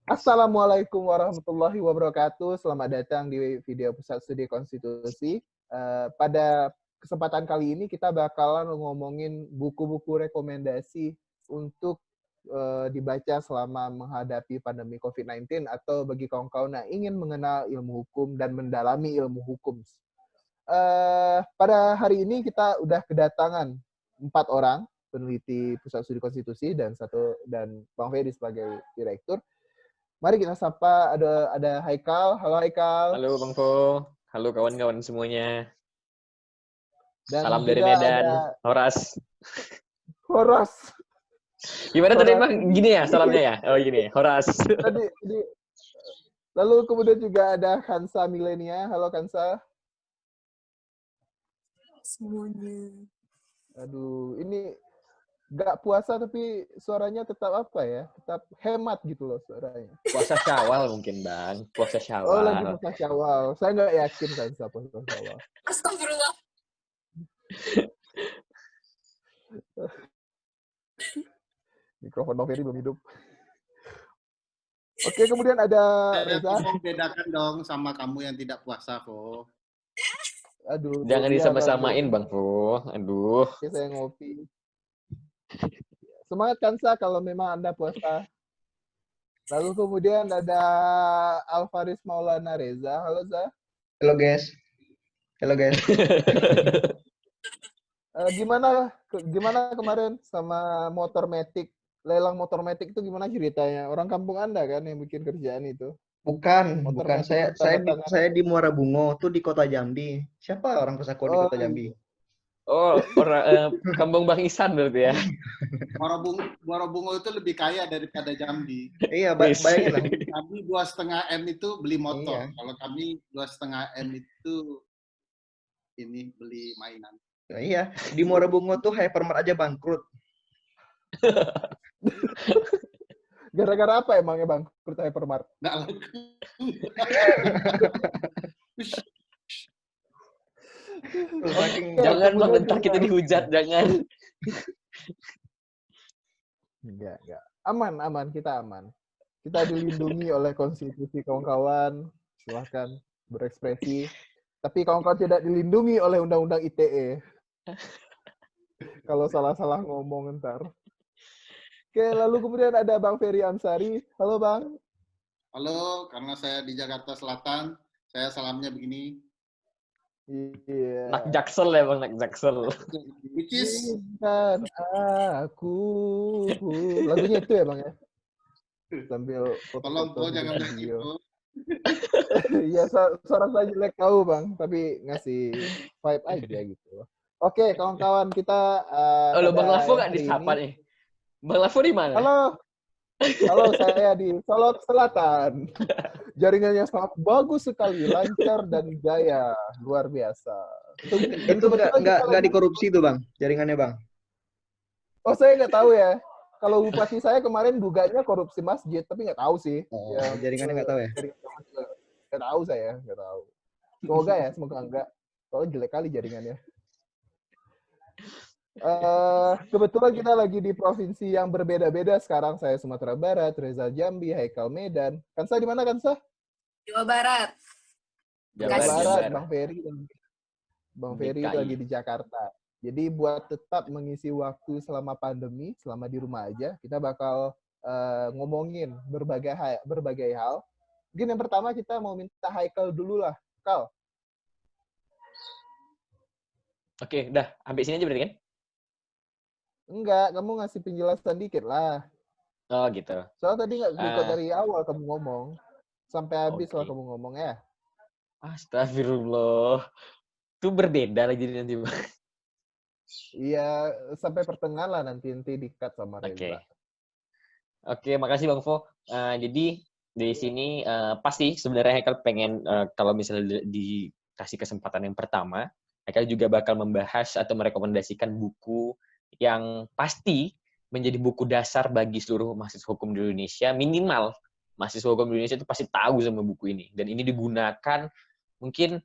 Assalamualaikum warahmatullahi wabarakatuh. Selamat datang di video Pusat Studi Konstitusi. Pada kesempatan kali ini kita bakalan ngomongin buku-buku rekomendasi untuk dibaca selama menghadapi pandemi COVID-19 atau bagi kawan-kawan yang ingin mengenal ilmu hukum dan mendalami ilmu hukum. Pada hari ini kita udah kedatangan 4 orang peneliti Pusat Studi Konstitusi dan Bang Ferry sebagai direktur. Mari kita sapa, ada Haikal. Halo Haikal. Halo Bang Fo. Halo kawan-kawan semuanya. Dan salam dari juga Medan. ada Horas. Gimana tadi Bang? Gini ya salamnya ya? Oh gini, Horas. Lalu kemudian juga ada Kansa Milenia. Halo Kansa. Semuanya. Aduh, ini nggak puasa tapi suaranya tetap apa ya? Tetap hemat gitu loh suaranya. Puasa Syawal mungkin Bang. Puasa Syawal. Oh lagi puasa Syawal. Saya nggak yakin Kansa puasa Syawal. Astagfirullah. Mikrofon Bang Ferry belum hidup. Oke, kemudian ada Reza. Bedakan dong sama kamu yang tidak puasa, Fo. Aduh. Jangan disama-samain Bang Fo. Aduh. Oke, saya ngopi. Semangat Kansa kalau memang Anda puasa. Lalu kemudian ada Alvaris Maulana Reza. Halo, Za. Halo, guys. Gimana kemarin sama motor metik? Lelang motor metik itu gimana ceritanya? Orang kampung Anda kan yang bikin kerjaan itu? Bukan. Saya di Muara Bungo, tuh di Kota Jambi. Siapa orang Pesako di Kota Jambi? Oh, orang kampung Bang Isan berarti ya. Muara Bungo itu lebih kaya daripada Jambi. Iya, bayangin lah. Kami 2,5 M itu beli motor. Iya. Kalau kami 2,5 M itu ini beli mainan. Nah, iya, di Muara Bungo tuh hypermart aja bangkrut. Gara-gara apa emangnya Bang? Hypermart? Nggak laku. Jangan Bang, bentar kita dihujat, jangan. Enggak. Aman, kita aman. Kita dilindungi oleh konstitusi kawan-kawan. Silahkan berekspresi. Tapi kawan-kawan tidak dilindungi oleh undang-undang ITE. Kalau salah-salah ngomong ntar. Oke, lalu kemudian ada Bang Ferry Amsari. Halo Bang. Halo, karena saya di Jakarta Selatan, saya salamnya begini. Iya. Nak Jaksel ya Bang, nak Jaksel. Which is Kan aku. Lagunya itu ya Bang ya? Sambil tolong Po jangan video. begitu. Iya, suara saya jelek tahu Bang, tapi ngasih vibe aja gitu. Oke, kawan-kawan kita Halo Bang Lafo nggak disapa nih? Bang Lafo di mana? Halo, saya di Solok Selatan. Jaringannya sangat bagus sekali, lancar dan jaya, luar biasa. Itu nggak dikorupsi tuh Bang, jaringannya Bang. Oh, saya nggak tahu ya. Kalau bupati saya kemarin dugaannya korupsi masjid, tapi nggak tahu sih. Oh, ya, jaringannya nggak tahu ya? Nggak tahu saya, nggak tahu. Semoga enggak. Soalnya jelek kali jaringannya. Kebetulan kita lagi di provinsi yang berbeda-beda sekarang. Saya Sumatera Barat, Reza Jambi, Haikal Medan. Kansa di mana Kansa? Jawa Barat. Jawa Barat. Bang Ferry lagi di Jakarta. Jadi buat tetap mengisi waktu selama pandemi, selama di rumah aja, kita bakal ngomongin berbagai hal. Mungkin yang pertama kita mau minta Haikal dulu lah. Kal. Oke, udah. Sampai sini aja berarti kan? Enggak, kamu ngasih penjelasan dikit lah. Oh gitu. Soalnya tadi nggak ikut dari awal kamu ngomong. Sampai habis lah kamu ngomong ya. Astagfirullah. Itu berbeda lagi nanti Bang. Iya, sampai pertengahan lah nanti di-cut sama Reza. Oke, makasih Bang Fo. Jadi di sini pasti sebenarnya Haikal pengen kalau misalnya dikasih kesempatan yang pertama, Haikal juga bakal membahas atau merekomendasikan buku yang pasti menjadi buku dasar bagi seluruh mahasiswa hukum di Indonesia. Minimal mahasiswa hukum di Indonesia itu pasti tahu sama buku ini. Dan ini digunakan mungkin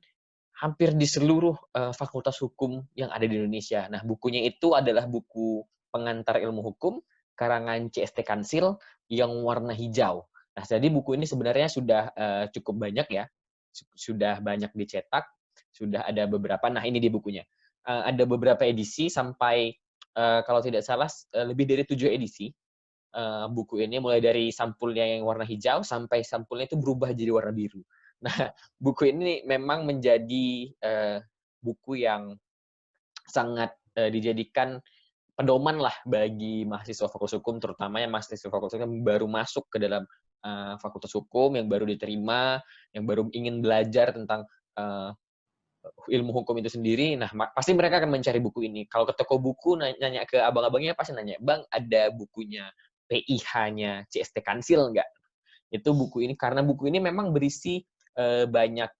hampir di seluruh fakultas hukum yang ada di Indonesia. Nah, bukunya itu adalah buku pengantar ilmu hukum, karangan CST Kansil yang warna hijau. Nah, jadi buku ini sebenarnya sudah cukup banyak ya, sudah banyak dicetak, sudah ada beberapa. Nah, ini di bukunya. Ada beberapa edisi sampai kalau tidak salah lebih dari 7 edisi. Buku ini mulai dari sampulnya yang warna hijau sampai sampulnya itu berubah jadi warna biru. Nah, buku ini memang menjadi buku yang sangat dijadikan pedoman lah bagi mahasiswa Fakultas Hukum, terutama yang mahasiswa Fakultas Hukum yang baru masuk ke dalam Fakultas Hukum, yang baru diterima, yang baru ingin belajar tentang ilmu hukum itu sendiri. Nah, pasti mereka akan mencari buku ini. Kalau ke toko buku, nanya ke abang-abangnya, pasti nanya, "Bang, ada bukunya PIH-nya CST Kansil nggak?" Itu buku ini, karena buku ini memang berisi banyak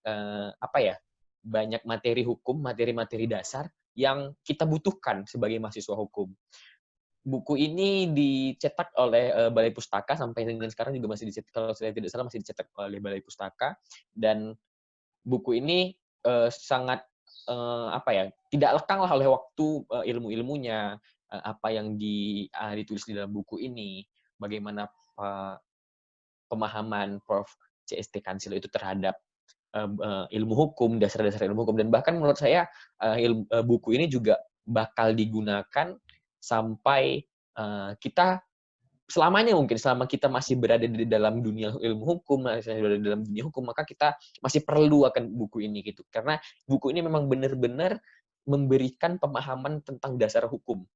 banyak materi hukum, materi-materi dasar yang kita butuhkan sebagai mahasiswa hukum. Buku ini dicetak oleh Balai Pustaka sampai dengan sekarang juga masih dicetak, kalau saya tidak salah masih dicetak oleh Balai Pustaka, dan buku ini sangat tidak lekang lah oleh waktu, ilmu-ilmunya, apa yang ditulis di dalam buku ini, bagaimana pemahaman Prof. CST Kansilo itu terhadap ilmu hukum, dasar-dasar ilmu hukum, dan bahkan menurut saya buku ini juga bakal digunakan sampai kita selamanya, mungkin selama kita masih berada di dalam dunia ilmu hukum, masih berada di dalam dunia hukum, maka kita masih perlu akan buku ini gitu. Karena buku ini memang benar-benar memberikan pemahaman tentang dasar hukum,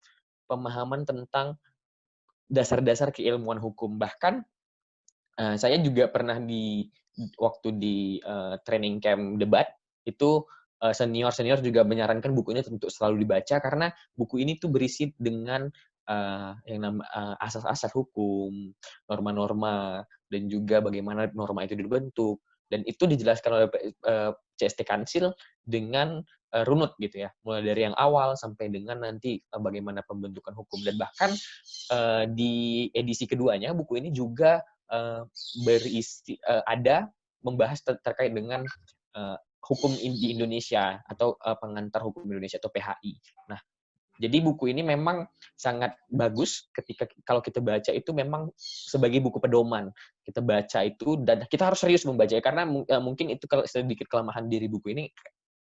pemahaman tentang dasar-dasar keilmuan hukum. Bahkan saya juga pernah waktu di training camp debat itu senior-senior juga menyarankan buku ini untuk selalu dibaca, karena buku ini tuh berisi dengan asas-asas hukum, norma-norma, dan juga bagaimana norma itu dibentuk, dan itu dijelaskan oleh CST Kansil dengan runut gitu ya, mulai dari yang awal sampai dengan nanti bagaimana pembentukan hukum. Dan bahkan di edisi keduanya buku ini juga berisi ada membahas terkait dengan hukum di Indonesia atau pengantar hukum Indonesia atau PHI. Nah, jadi buku ini memang sangat bagus ketika kalau kita baca itu memang sebagai buku pedoman. Kita baca itu dan kita harus serius membaca, karena mungkin itu kalau sedikit kelemahan diri buku ini,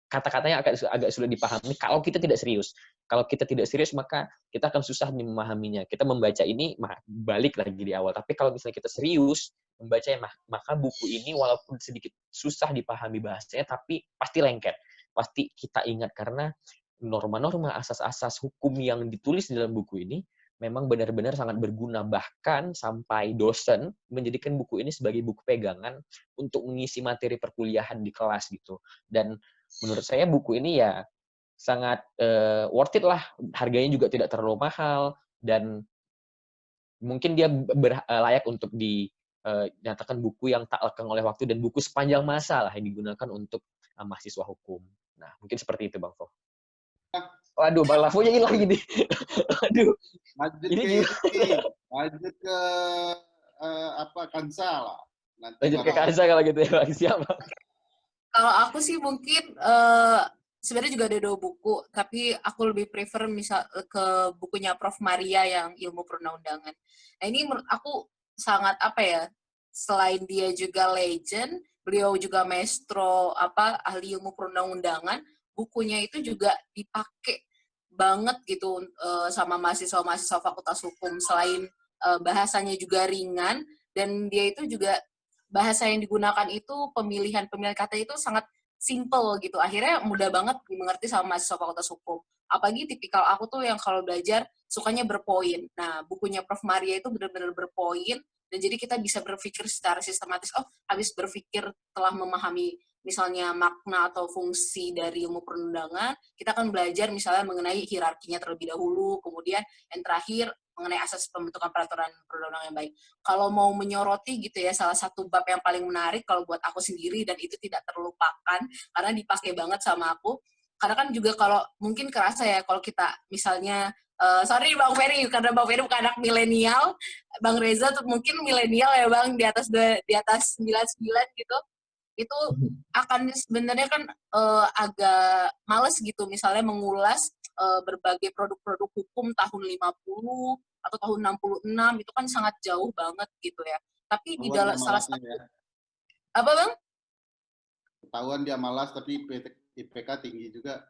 kata-katanya agak sulit dipahami kalau kita tidak serius. Kalau kita tidak serius, maka kita akan susah memahaminya. Kita membaca ini balik lagi di awal. Tapi kalau misalnya kita serius membacanya, maka buku ini walaupun sedikit susah dipahami bahasanya, tapi pasti lengket. Pasti kita ingat, karena norma-norma, asas-asas hukum yang ditulis di dalam buku ini memang benar-benar sangat berguna. Bahkan sampai dosen menjadikan buku ini sebagai buku pegangan untuk mengisi materi perkuliahan di kelas gitu. Dan menurut saya buku ini ya sangat worth it lah. Harganya juga tidak terlalu mahal, dan mungkin dia layak untuk dinyatakan buku yang tak lekang oleh waktu, dan buku sepanjang masa lah yang digunakan untuk mahasiswa hukum. Nah, mungkin seperti itu, Bang Fo. Waduh, Bang Lafonya hilang gini. Waduh. Lanjut ke Kansa lah. Lanjut ke Kansa kalau gitu ya, Bang. Siap, Bang. Kalau aku sih mungkin sebenarnya juga ada 2 buku, tapi aku lebih prefer misal ke bukunya Prof. Maria yang ilmu perundang-undangan. Nah, ini menurut aku sangat selain dia juga legend, beliau juga maestro ahli ilmu perundang-undangan, bukunya itu juga dipakai banget gitu sama mahasiswa-mahasiswa Fakultas Hukum. Selain bahasanya juga ringan, dan dia itu juga bahasa yang digunakan itu, pemilihan kata itu sangat simple gitu. Akhirnya mudah banget dimengerti sama mahasiswa Fakultas Hukum. Apalagi tipikal aku tuh yang kalau belajar sukanya berpoin. Nah, bukunya Prof. Maria itu benar-benar berpoin, dan jadi kita bisa berpikir secara sistematis. Habis berpikir telah memahami misalnya makna atau fungsi dari ilmu perundangan, kita akan belajar misalnya mengenai hierarkinya terlebih dahulu, kemudian yang terakhir mengenai asas pembentukan peraturan perundang-undangan yang baik. Kalau mau menyoroti gitu ya, salah satu bab yang paling menarik kalau buat aku sendiri, dan itu tidak terlupakan karena dipakai banget sama aku, karena kan juga kalau mungkin kerasa ya kalau kita misalnya sorry Bang Ferry, karena Bang Ferry bukan anak milenial, Bang Reza tuh mungkin milenial ya Bang, di atas 99 gitu, itu akan sebenarnya kan agak males gitu misalnya mengulas berbagai produk-produk hukum tahun 50 atau tahun 66, itu kan sangat jauh banget gitu ya. Tapi di Ketahuan dalam dia salah malasnya satu ya. apa Bang? Ketahuan dia malas tapi IPK tinggi juga.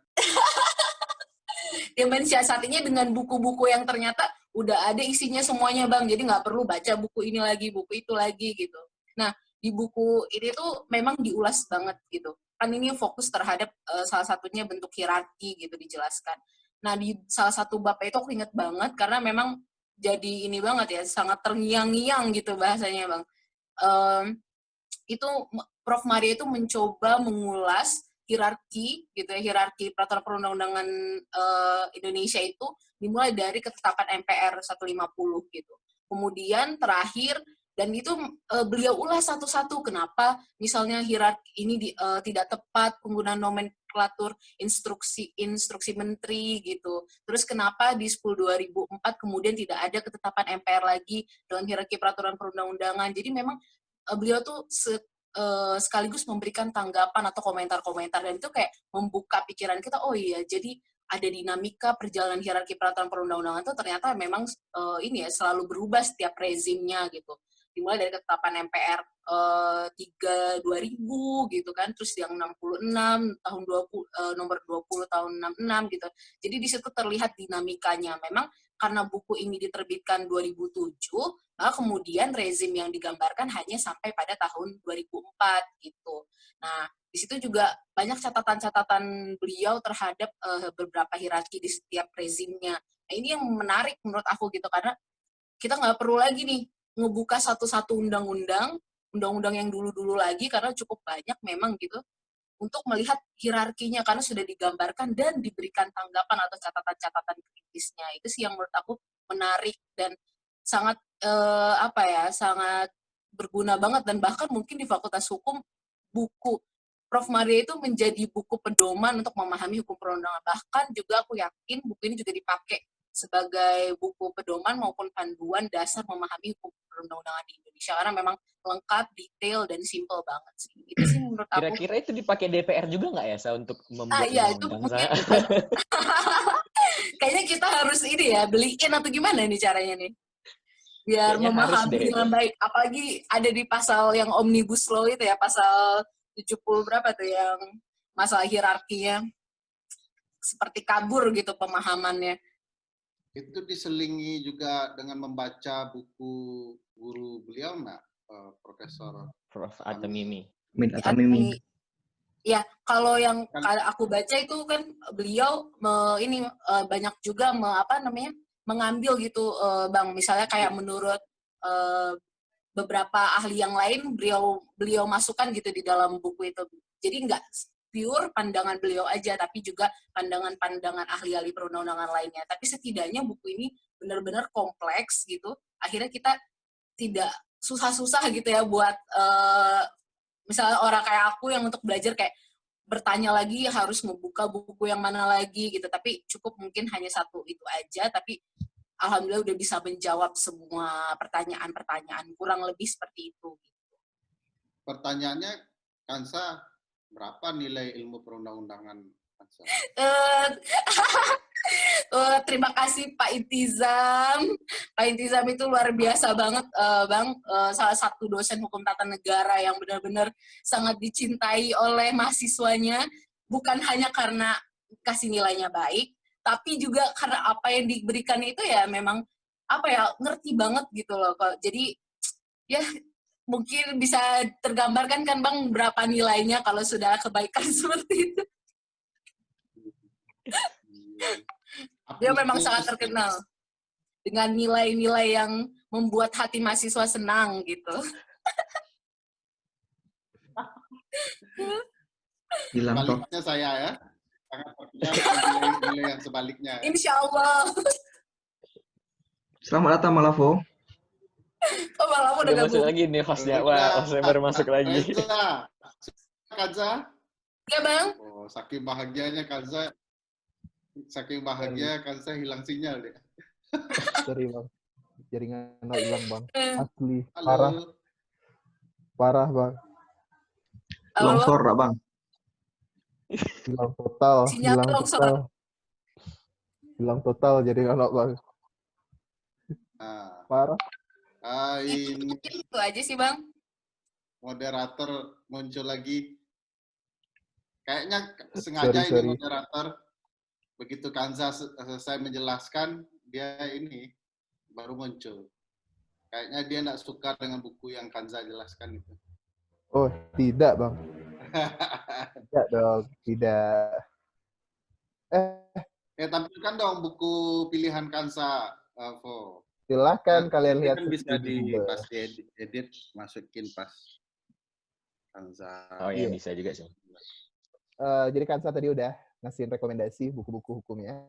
Dia mensiasatinya dengan buku-buku yang ternyata udah ada isinya semuanya Bang, jadi nggak perlu baca buku ini lagi, buku itu lagi gitu. Nah, di buku ini tuh memang diulas banget gitu. Kan ini fokus terhadap salah satunya bentuk hierarki gitu dijelaskan. Nah, di salah satu bab itu aku inget banget karena memang jadi ini banget ya, sangat terngiang-ngiang gitu bahasanya Bang. Em, itu Prof. Maria itu mencoba mengulas hierarki gitu ya, hierarki peraturan perundang-undangan Indonesia itu dimulai dari ketetapan MPR 150 gitu. Kemudian terakhir dan itu beliau ulas satu-satu kenapa misalnya hierarki ini tidak tepat penggunaan nomenklatur instruksi menteri gitu. Terus kenapa di 10/2004 kemudian tidak ada ketetapan MPR lagi dalam hierarki peraturan perundang-undangan. Jadi memang beliau tuh sekaligus memberikan tanggapan atau komentar-komentar dan itu kayak membuka pikiran kita, oh iya jadi ada dinamika perjalanan hierarki peraturan perundang-undangan itu ternyata memang ini ya selalu berubah setiap rezimnya gitu. Dimulai dari ketetapan MPR 3/2000 gitu kan, terus yang 66 tahun 20 nomor 20 tahun 66 gitu. Jadi di situ terlihat dinamikanya. Memang karena buku ini diterbitkan 2007, maka kemudian rezim yang digambarkan hanya sampai pada tahun 2004 gitu. Nah, di situ juga banyak catatan-catatan beliau terhadap beberapa hierarki di setiap rezimnya. Nah, ini yang menarik menurut aku gitu karena kita nggak perlu lagi nih ngebuka satu-satu undang-undang yang dulu-dulu lagi karena cukup banyak memang gitu untuk melihat hierarkinya karena sudah digambarkan dan diberikan tanggapan atau catatan-catatan kritisnya. Itu sih yang menurut aku menarik dan sangat sangat berguna banget dan bahkan mungkin di Fakultas Hukum buku Prof. Maria itu menjadi buku pedoman untuk memahami hukum perundangan. Bahkan juga aku yakin buku ini juga dipakai sebagai buku pedoman maupun panduan dasar memahami hukum perundang-undangan di Indonesia karena memang lengkap, detail, dan simple banget sih. Itu sih menurut aku. Kira-kira itu dipakai DPR juga nggak ya, Sa, untuk membuat iya, itu undang-undang? mungkin kayaknya kita harus ini ya, beliin atau gimana nih caranya nih? Biar Kayaknya harus memahami deh itu. dengan baik. Apalagi ada di pasal yang Omnibus Law itu ya, pasal 70 berapa tuh yang masalah hierarkinya. Seperti kabur gitu pemahamannya. Itu diselingi juga dengan membaca buku guru beliau nggak, Profesor Prof. Atamimi. Min Atamimi. Ya, kalau yang Kan- aku baca itu kan beliau banyak juga mengambil gitu Bang. Misalnya kayak menurut beberapa ahli yang lain beliau masukkan gitu di dalam buku itu. Jadi nggak pure pandangan beliau aja, tapi juga pandangan-pandangan ahli-ahli perundang-undangan lainnya. Tapi setidaknya buku ini benar-benar kompleks gitu. Akhirnya kita tidak susah-susah gitu ya buat misalnya orang kayak aku yang untuk belajar kayak bertanya lagi harus membuka buku yang mana lagi gitu. Tapi cukup mungkin hanya satu itu aja, tapi alhamdulillah udah bisa menjawab semua pertanyaan-pertanyaan, kurang lebih seperti itu. Pertanyaannya, Kansa, berapa nilai ilmu perundang-undangan Kansa? Terima kasih Pak Intizam. Pak Intizam itu luar biasa banget, Bang. Salah satu dosen hukum tata negara yang benar-benar sangat dicintai oleh mahasiswanya, bukan hanya karena kasih nilainya baik, tapi juga karena apa yang diberikan itu ya memang ngerti banget gitu loh. Jadi ya mungkin bisa tergambarkan kan Bang berapa nilainya kalau sudah kebaikan seperti itu. Dia memang sangat terkenal dengan nilai-nilai yang membuat hati mahasiswa senang gitu. Sebaliknya saya ya, sangat percaya nilai yang sebaliknya. Ya. Insya Allah. Selamat datang Malavo. Oh, malah aku udah masuk gabung. lagi nih hostnya. Wah, hostnya baru masuk lagi. Kansa. Ya Bang. Oh, saking bahagianya Kansa. Saking bahagia Kansa hilang sinyal deh. Sorry Bang. Jaringan hilang Bang. Asli. Halo. Parah Bang. Longsor tak Bang? Hilang total. Sinyal longsor. Hilang total jadi anak Bang. Nah, Parah. Ini Itu aja sih, Bang. moderator muncul lagi. Kayaknya sengaja ini Sorry. moderator. Begitu Kanza selesai menjelaskan, dia ini baru muncul. Kayaknya dia nggak suka dengan buku yang Kanza jelaskan itu. Oh, tidak, Bang. Tidak dong, tidak. Tampilkan dong buku pilihan Kanza, Vo. Silakan kalian lihat kan bisa di Google. pas edit masukin pas Kanza. Oh iya, Iya. bisa juga sih. Jadi Kansa tadi udah ngasih rekomendasi buku-buku hukumnya.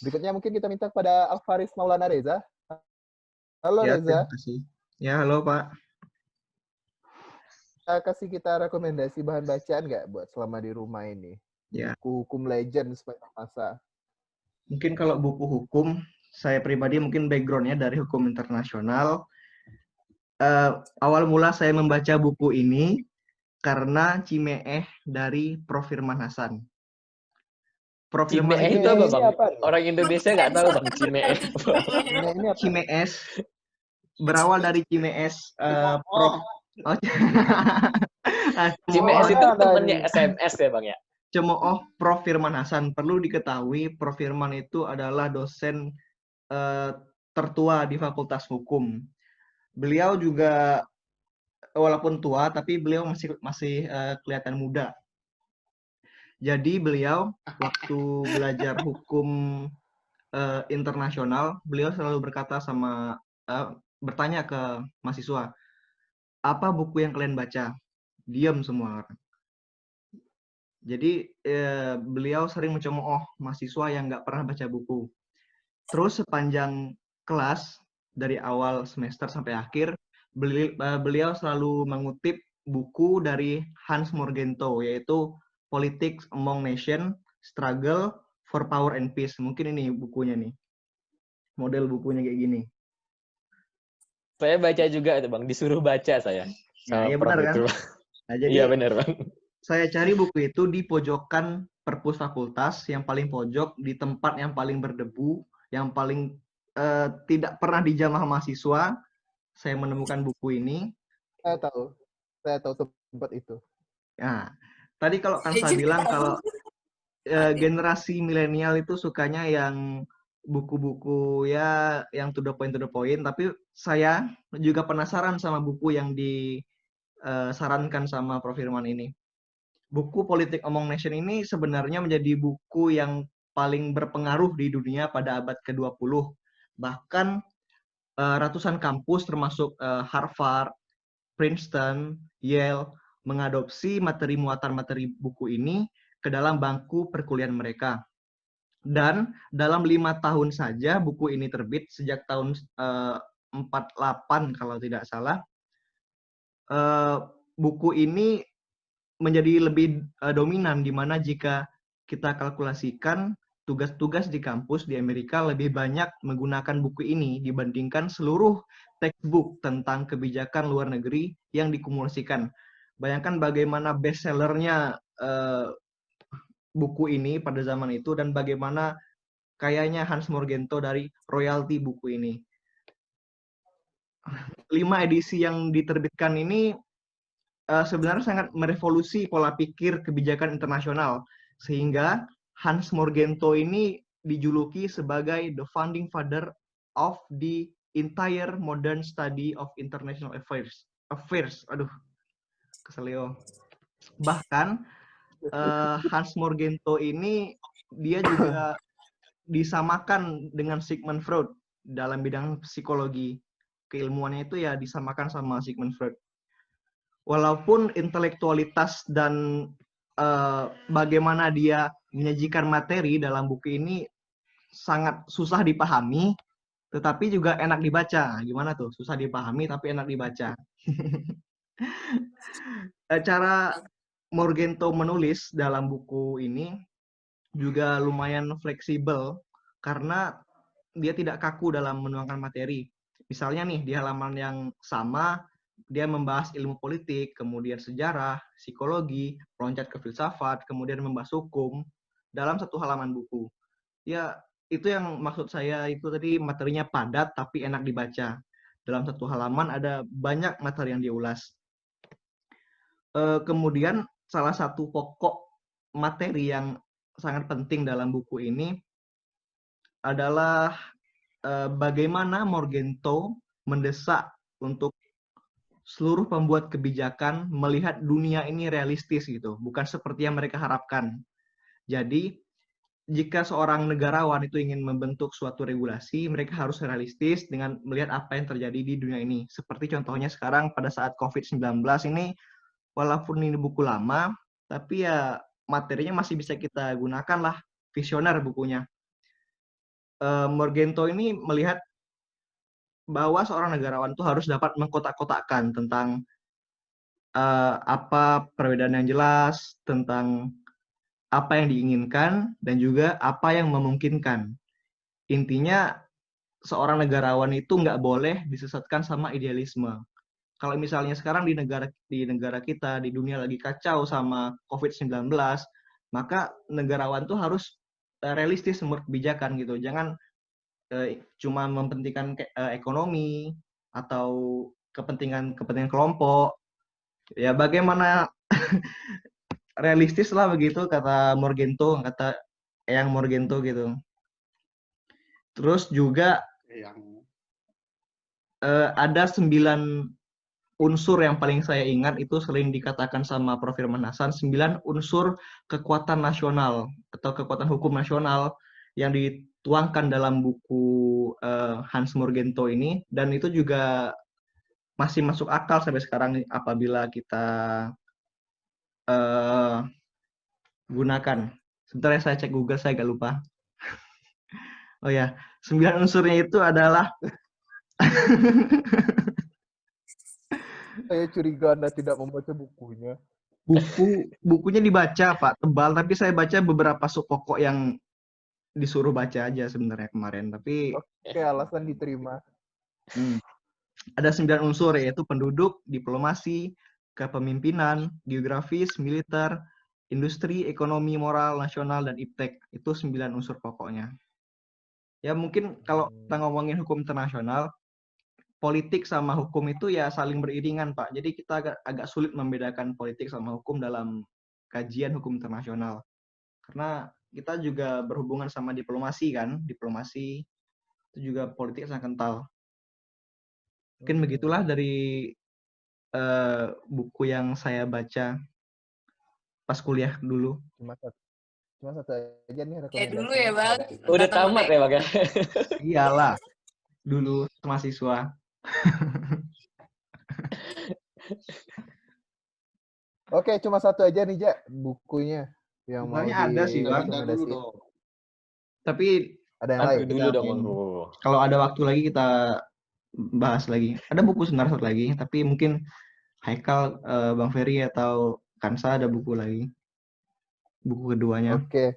Berikutnya mungkin kita minta kepada Alfaris Maulana Reza. Halo Ya, Reza, terima kasih. Ya, halo Pak. kasih kita rekomendasi bahan bacaan nggak buat selama di rumah ini? Ya. Buku hukum legend sepanjang masa. Mungkin kalau buku hukum, saya pribadi mungkin background-nya dari hukum internasional. Awal mula saya membaca buku ini karena Cimeeh dari Prof. Firman Hasan. Prof. Firman Cimeeh itu Cimeeh apa, ini Bang? apa nih? Orang Indonesia nggak tahu, Bang, Cimeeh. Cimeeh ini apa? Cimees berawal dari Cimees Prof. Oh, Cimees itu ada temennya nih. SMS ya, Bang ya? Cemooh Prof. Firman Hasan. Perlu diketahui, Prof. Firman itu adalah dosen tertua di Fakultas Hukum. Beliau juga walaupun tua, tapi beliau masih kelihatan muda. Jadi beliau waktu belajar hukum internasional, beliau selalu bertanya ke mahasiswa, apa buku yang kalian baca? Diam semua orang. Jadi beliau sering mencemooh mahasiswa yang nggak pernah baca buku. Terus sepanjang kelas, dari awal semester sampai akhir, beliau selalu mengutip buku dari Hans Morgenthau, yaitu Politics Among Nations, Struggle for Power and Peace. Mungkin ini bukunya nih. Model bukunya kayak gini. Saya baca juga itu, Bang. Disuruh baca saya. Nah, iya benar kan? Nah, jadi Iya benar, Bang. saya cari buku itu di pojokan perpus fakultas, yang paling pojok, di tempat yang paling berdebu, yang paling tidak pernah dijamah mahasiswa. Saya menemukan buku ini. Saya tahu tempat itu. Nah, tadi kalau Kansa bilang kalau generasi milenial itu sukanya yang buku-buku ya yang to the point, tapi saya juga penasaran sama buku yang disarankan sama Prof. Firman ini. Buku Politik Among Nations ini sebenarnya menjadi buku yang paling berpengaruh di dunia pada abad ke-20. Bahkan ratusan kampus termasuk Harvard, Princeton, Yale mengadopsi muatan materi buku ini ke dalam bangku perkuliahan mereka. Dan dalam 5 tahun saja buku ini terbit sejak tahun 48 kalau tidak salah. Buku ini menjadi lebih dominan, di mana jika kita kalkulasikan tugas-tugas di kampus di Amerika lebih banyak menggunakan buku ini dibandingkan seluruh textbook tentang kebijakan luar negeri yang dikumulasikan. Bayangkan bagaimana bestsellernya buku ini pada zaman itu dan bagaimana kayaknya Hans Morgenthau dari royalti buku ini. 5 edisi yang diterbitkan ini sebenarnya sangat merevolusi pola pikir kebijakan internasional, sehingga Hans Morgenthau ini dijuluki sebagai the founding father of the entire modern study of international affairs. Aduh, keselio. Bahkan Hans Morgenthau ini dia juga disamakan dengan Sigmund Freud dalam bidang psikologi. Keilmuannya itu ya disamakan sama Sigmund Freud. Walaupun intelektualitas dan bagaimana dia menyajikan materi dalam buku ini sangat susah dipahami, tetapi juga enak dibaca. Gimana tuh? Susah dipahami tapi enak dibaca. Cara Morgenthau menulis dalam buku ini juga lumayan fleksibel karena dia tidak kaku dalam menuangkan materi. Misalnya nih, di halaman yang sama, dia membahas ilmu politik, kemudian sejarah, psikologi, loncat ke filsafat, kemudian membahas hukum dalam satu halaman buku. Ya, itu yang maksud saya itu tadi, materinya padat tapi enak dibaca. dalam satu halaman ada banyak materi yang diulas. Kemudian salah satu pokok materi yang sangat penting dalam buku ini adalah bagaimana Morgenthau mendesak untuk seluruh pembuat kebijakan melihat dunia ini realistis gitu, bukan seperti yang mereka harapkan. Jadi, jika seorang negarawan itu ingin membentuk suatu regulasi, mereka harus realistis dengan melihat apa yang terjadi di dunia ini. Seperti contohnya sekarang pada saat COVID-19 ini, walaupun ini buku lama, tapi ya materinya masih bisa kita gunakan lah, visioner bukunya. Morgenthau ini melihat bahwa seorang negarawan itu harus dapat mengkotak-kotakkan tentang apa perbedaan yang jelas, tentang apa yang diinginkan, dan juga apa yang memungkinkan. Intinya, seorang negarawan itu nggak boleh disesatkan sama idealisme. Kalau misalnya sekarang di negara kita, di dunia lagi kacau sama COVID-19, maka negarawan tuh harus realistis membuat kebijakan gitu. Jangan cuma mempentingkan ekonomi atau kepentingan kelompok. Ya bagaimana realistis lah begitu kata Eyang Morgenthau gitu. Terus juga ada 9 unsur yang paling saya ingat itu sering dikatakan sama Prof. Firman Hasan, 9 unsur kekuatan nasional atau kekuatan hukum nasional yang dituangkan dalam buku Hans Morgenthau ini, dan itu juga masih masuk akal sampai sekarang apabila kita gunakan. Sebentar ya, saya cek Google, saya agak lupa. Oh ya, 9 unsurnya itu adalah Saya curiga Anda tidak membaca bukunya. bukunya dibaca, Pak, tebal, tapi saya baca beberapa sub pokok yang disuruh baca aja sebenarnya kemarin, tapi Oke, alasan diterima. ada 9 unsur, yaitu penduduk, diplomasi, kepemimpinan, geografis, militer, industri, ekonomi, moral, nasional, dan iptek. Itu 9 unsur pokoknya. Ya mungkin kalau kita ngomongin hukum internasional, politik sama hukum itu ya saling beriringan, Pak. Jadi kita agak sulit membedakan politik sama hukum dalam kajian hukum internasional. Karena kita juga berhubungan sama diplomasi kan, diplomasi itu juga politik sangat kental. Mungkin begitulah dari buku yang saya baca pas kuliah dulu. Cuma satu aja nih rekomendasi. Kayak dulu ya, Bang. Udah tamat ya, Bang? Iyalah, dulu mahasiswa. Oke, cuma satu aja nih, Ja, bukunya yang mau Sebenarnya ada sih, Bang. Dulu dong. Tapi ada yang lain. Dulu dong, Bang. Kalau ada waktu lagi kita bahas lagi. Ada buku sebenarnya satu lagi, tapi mungkin Haikal, Bang Ferry atau Kansa ada buku lagi. Buku keduanya. Oke.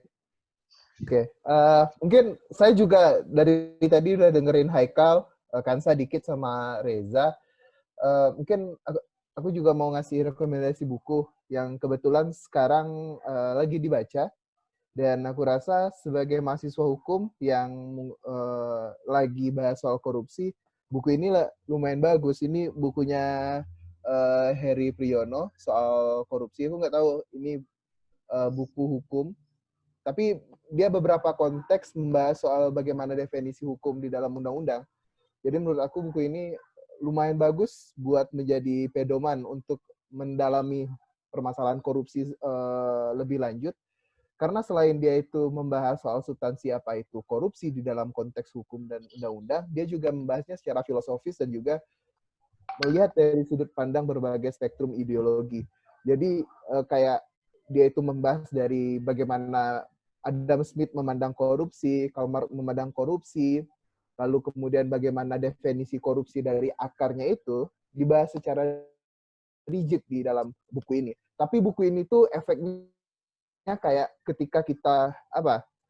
Mungkin saya juga dari tadi udah dengerin Haikal, Kansa dikit sama Reza. Mungkin aku juga mau ngasih rekomendasi buku yang kebetulan sekarang lagi dibaca. Dan aku rasa sebagai mahasiswa hukum yang lagi bahas soal korupsi, buku ini lumayan bagus. Ini bukunya Heri Priyono soal korupsi. Aku nggak tahu ini buku hukum, tapi dia beberapa konteks membahas soal bagaimana definisi hukum di dalam undang-undang. Jadi menurut aku buku ini lumayan bagus buat menjadi pedoman untuk mendalami permasalahan korupsi lebih lanjut. Karena selain dia itu membahas soal substansi apa itu korupsi di dalam konteks hukum dan undang-undang, dia juga membahasnya secara filosofis dan juga melihat dari sudut pandang berbagai spektrum ideologi. Jadi kayak dia itu membahas dari bagaimana Adam Smith memandang korupsi, Karl Marx memandang korupsi, lalu kemudian bagaimana definisi korupsi dari akarnya itu dibahas secara rigid di dalam buku ini. Tapi buku ini tuh efeknya kayak ketika kita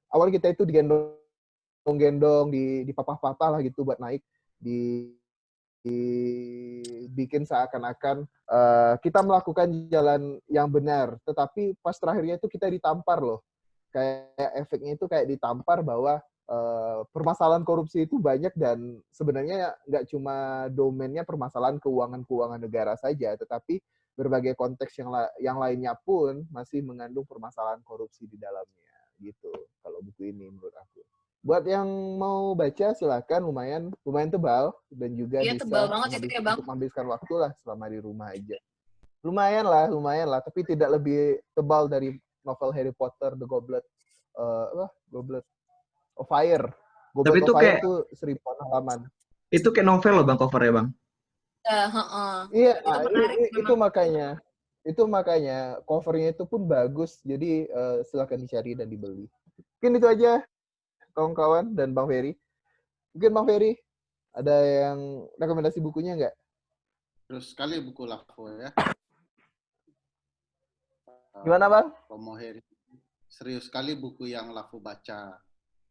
awal kita itu digendong, dipapah-papah lah gitu buat naik, dibikin seakan-akan kita melakukan jalan yang benar, tetapi pas terakhirnya itu kita ditampar loh. Kayak efeknya itu kayak ditampar bahwa permasalahan korupsi itu banyak dan sebenarnya nggak cuma domainnya permasalahan keuangan negara saja, tetapi berbagai konteks yang lainnya pun masih mengandung permasalahan korupsi di dalamnya gitu. Kalau buku ini menurut aku. Buat yang mau baca silakan, lumayan tebal dan juga Iya, tebal bisa banget itu ya, Bang. untuk menghabiskan waktu lah selama di rumah aja. Lumayan lah, tapi tidak lebih tebal dari novel Harry Potter, The Goblet of Fire. Tapi Goblet itu of Fire kayak tuh 1000 halaman. itu kayak novel loh Bang covernya Bang. Iya, Itu menarik itu memang. makanya covernya itu pun bagus. Jadi silakan dicari dan dibeli. Mungkin itu aja kawan-kawan dan Bang Ferry. Mungkin Bang Ferry ada yang rekomendasi bukunya nggak? Terus sekali buku Lafo ya. Gimana Bang? Romo Heri. Serius sekali buku yang Lafo baca.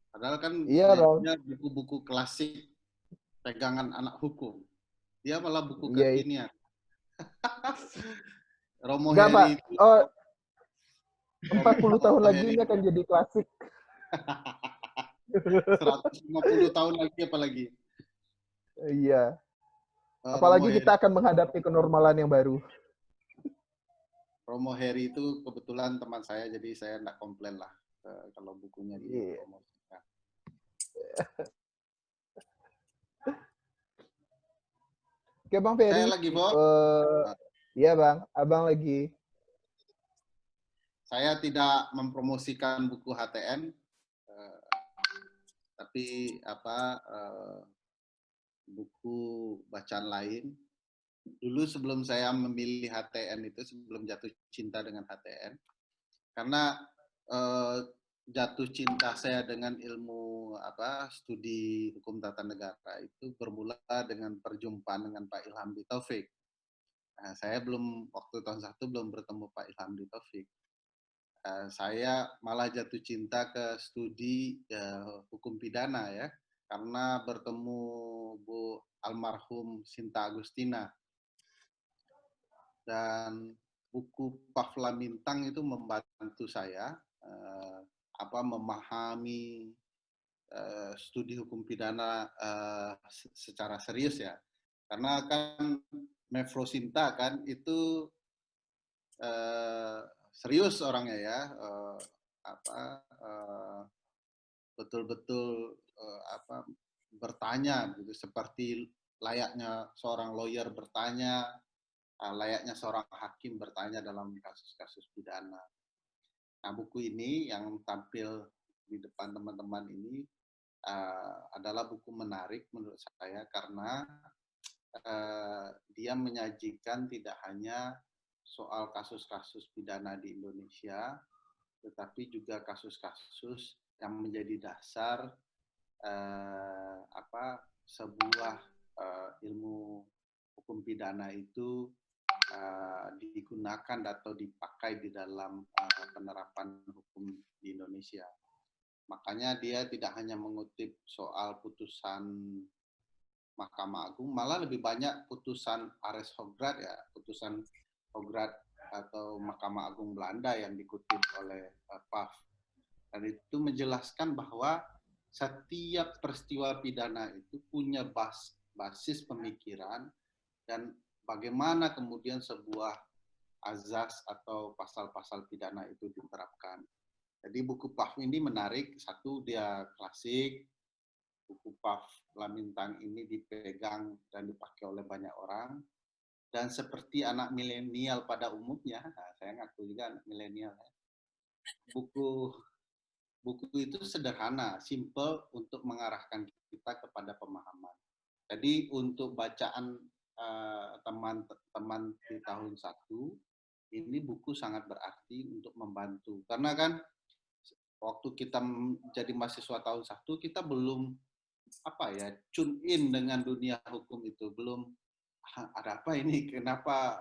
Padahal kan Iya Bang. dia buku-buku klasik pegangan anak hukum. Dia malah buku Iya. kekinian. Romo Nggak, Pak. Heri itu. Oh, 40 tahun lagi ini akan jadi klasik. 150 tahun lagi apalagi. Iya. Apalagi kita akan menghadapi kenormalan yang baru. Romo Heri itu kebetulan teman saya, jadi saya nggak komplain lah kalau bukunya dipromosikan. Oke Bang Ferry. Saya lagi, Bo. Iya Bang, Abang lagi. Saya tidak mempromosikan buku HTN, tapi buku bacaan lain. Dulu sebelum saya memilih HTN itu, sebelum jatuh cinta dengan HTN, karena jatuh cinta saya dengan ilmu studi hukum tata negara itu bermula dengan perjumpaan dengan Pak Ilhamdi Taufik. Nah, saya waktu tahun 1 belum bertemu Pak Ilhamdi Taufik. Saya malah jatuh cinta ke studi hukum pidana ya, karena bertemu Bu almarhum Sinta Agustina. Dan buku Pavla Mintang itu membantu saya memahami studi hukum pidana secara serius ya, karena kan Mevro Sinta kan itu serius orangnya ya, betul-betul bertanya gitu, seperti layaknya seorang lawyer bertanya, layaknya seorang hakim bertanya dalam kasus-kasus pidana. Nah, buku ini yang tampil di depan teman-teman ini adalah buku menarik menurut saya karena dia menyajikan tidak hanya soal kasus-kasus pidana di Indonesia, tetapi juga kasus-kasus yang menjadi dasar sebuah ilmu hukum pidana itu digunakan atau dipakai di dalam penerapan hukum di Indonesia. Makanya dia tidak hanya mengutip soal putusan Mahkamah Agung, malah lebih banyak putusan Ares Hograd ya, putusan Hograd atau Mahkamah Agung Belanda yang dikutip oleh PAF. Dan itu menjelaskan bahwa setiap peristiwa pidana itu punya basis pemikiran dan bagaimana kemudian sebuah azas atau pasal-pasal pidana itu diterapkan. Jadi buku PAF ini menarik, satu dia klasik, buku Pavla Mintang ini dipegang dan dipakai oleh banyak orang, dan seperti anak milenial pada umumnya, saya ngaku juga anak milenial ya, buku itu sederhana, simple untuk mengarahkan kita kepada pemahaman. Jadi untuk bacaan teman-teman di tahun 1, ini buku sangat berarti untuk membantu. Karena kan waktu kita jadi mahasiswa tahun 1, kita belum tune in dengan dunia hukum itu. Belum, ada apa ini? Kenapa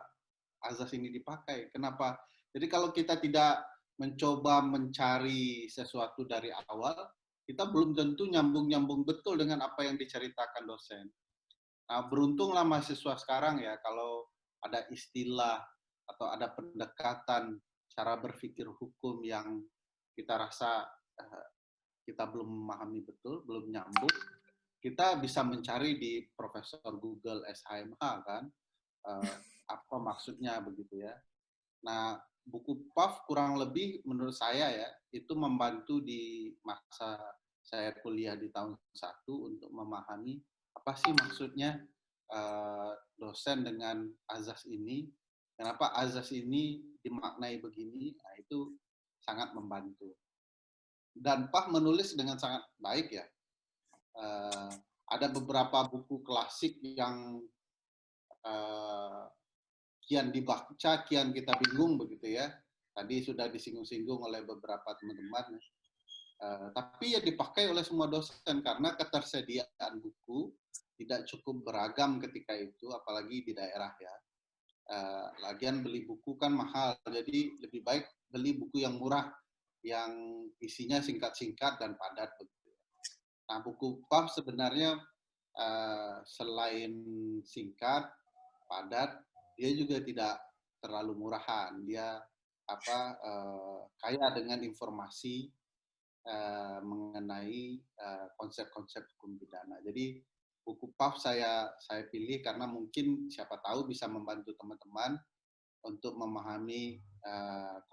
azas ini dipakai? Kenapa? Jadi kalau kita tidak mencoba mencari sesuatu dari awal, kita belum tentu nyambung-nyambung betul dengan apa yang diceritakan dosen. Nah, beruntunglah mahasiswa sekarang ya, kalau ada istilah atau ada pendekatan cara berpikir hukum yang kita rasa kita belum memahami betul, belum nyambung, kita bisa mencari di Profesor Google SHMH kan, apa maksudnya begitu ya. Nah, buku PAF kurang lebih menurut saya ya, itu membantu di masa saya kuliah di tahun 1 untuk memahami apa sih maksudnya dosen dengan azas ini, kenapa azas ini dimaknai begini, nah itu sangat membantu. Dan PAF menulis dengan sangat baik ya. Ada beberapa buku klasik yang kian dibaca, kian kita bingung begitu ya. Tadi sudah disinggung-singgung oleh beberapa teman-teman. Tapi ya dipakai oleh semua dosen karena ketersediaan buku tidak cukup beragam ketika itu, apalagi di daerah ya. Lagian beli buku kan mahal, jadi lebih baik beli buku yang murah, yang isinya singkat-singkat dan padat begitu. Nah, buku PAF sebenarnya selain singkat, padat, dia juga tidak terlalu murahan. Dia kaya dengan informasi mengenai konsep-konsep hukum pidana. Jadi buku PAF saya pilih karena mungkin siapa tahu bisa membantu teman-teman untuk memahami